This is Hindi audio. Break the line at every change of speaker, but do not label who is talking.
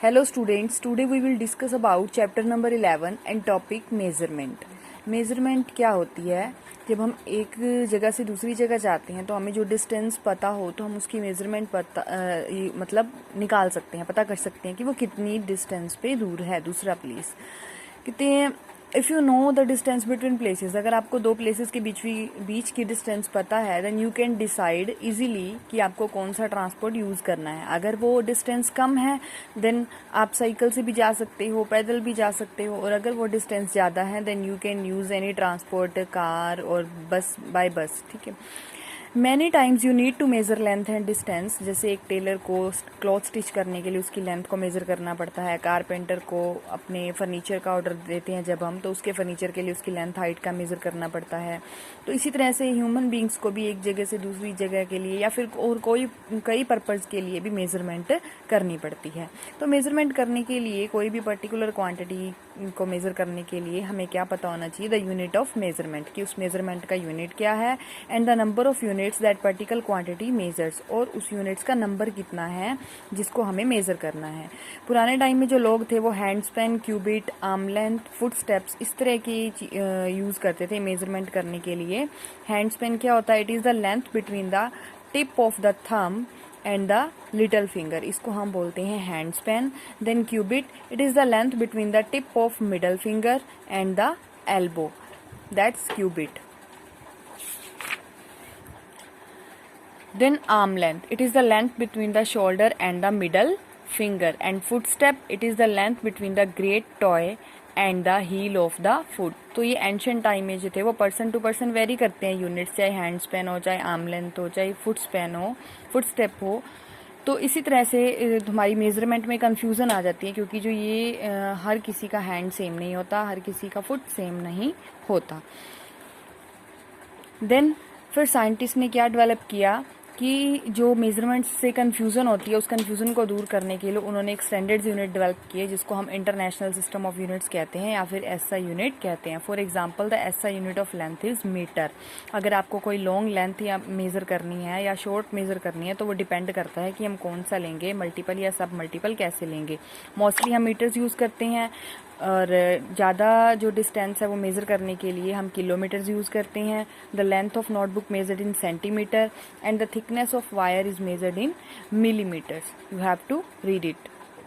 Hello students, today we will discuss about chapter number 11 and topic measurement. Measurement क्या होती है? जब हम एक जगह से दूसरी जगह जाते हैं तो हमें जो डिस्टेंस पता हो तो हम उसकी मेजरमेंट मतलब निकाल सकते हैं, पता कर सकते हैं कि वो कितनी डिस्टेंस पे दूर है दूसरा प्लेस। कहते हैं if you know the distance between places, अगर आपको दो प्लेसेस के बीच की डिस्टेंस पता है then you can decide easily कि आपको कौन सा ट्रांसपोर्ट यूज़ करना है। अगर वो डिस्टेंस कम है देन आप साइकिल से भी जा सकते हो, पैदल भी जा सकते हो, और अगर वो डिस्टेंस ज़्यादा है then you can use any transport, car और बस, बाय बस। ठीक है। Many times you need to measure length and distance, जैसे एक टेलर को क्लॉथ स्टिच करने के लिए उसकी लेंथ को मेज़र करना पड़ता है, कारपेंटर को अपने फर्नीचर का ऑर्डर देते हैं जब हम, तो उसके फर्नीचर के लिए उसकी लेंथ हाइट का मेज़र करना पड़ता है। तो इसी तरह से ह्यूमन बींग्स को भी एक जगह से दूसरी जगह के लिए या फिर और कई पर्पज़ के लिए भी मेज़रमेंट करनी पड़ती है। तो मेज़रमेंट करने के लिए कोई भी पर्टिकुलर क्वांटिटी को मेज़र करने के लिए हमें क्या पता होना चाहिए? द यूनिट ऑफ मेज़रमेंट, कि उस मेज़रमेंट का यूनिट क्या है, and the number of units that particular quantity measures, और उस यूनिट्स का नंबर कितना है जिसको हमें मेज़र करना है। पुराने टाइम में जो लोग थे वो hand span, cubit, arm length, foot steps इस तरह की यूज़ करते थे मेज़रमेंट करने के लिए। हैंड स्पैन क्या होता है? It is the length between the tip of the thumb and the little finger, इसको हम बोलते हैं hand span. Then cubit, it is the length between the tip of middle finger and the elbow, that's cubit. Then arm length, it is the length between the shoulder and the middle finger. And footstep, it is the length between the great toe and the heel of the foot. तो ये एंशियंट टाइम में जो थे वो पर्सन टू पर्सन वेरी करते हैं यूनिट्स, चाहे हैंड स्पैन हो, चाहे आर्म लेंथ हो, चाहे फुट स्पैन हो, फुट स्टेप हो। तो इसी तरह से हमारी मेजरमेंट में कंफ्यूजन आ जाती है, क्योंकि जो ये हर किसी का हैंड सेम नहीं होता, हर किसी का फुट सेम नहीं होता। देन फिर साइंटिस्ट ने क्या डेवलप किया कि जो मेजरमेंट से कन्फ्यूज़न होती है उस कन्फ्यूज़न को दूर करने के लिए उन्होंने एक स्टैंडर्ड्स यूनिट डेवलप किए जिसको हम इंटरनेशनल सिस्टम ऑफ यूनिट्स कहते हैं या फिर एसआई यूनिट कहते हैं। For example the SI unit of length is metre. अगर आपको कोई लॉन्ग लेंथ या मेज़र करनी है या शॉर्ट मेज़र करनी है तो वो डिपेंड करता है कि हम कौन सा लेंगे, मल्टीपल या सब मल्टीपल कैसे लेंगे। मोस्टली हम मीटर्स यूज़ करते हैं, और ज़्यादा जो डिस्टेंस है वो मेज़र करने के लिए हम किलोमीटर्स यूज़ करते हैं। The length of notebook measured in centimetre and the thickness of wire is measured in millimetres. You have to read it.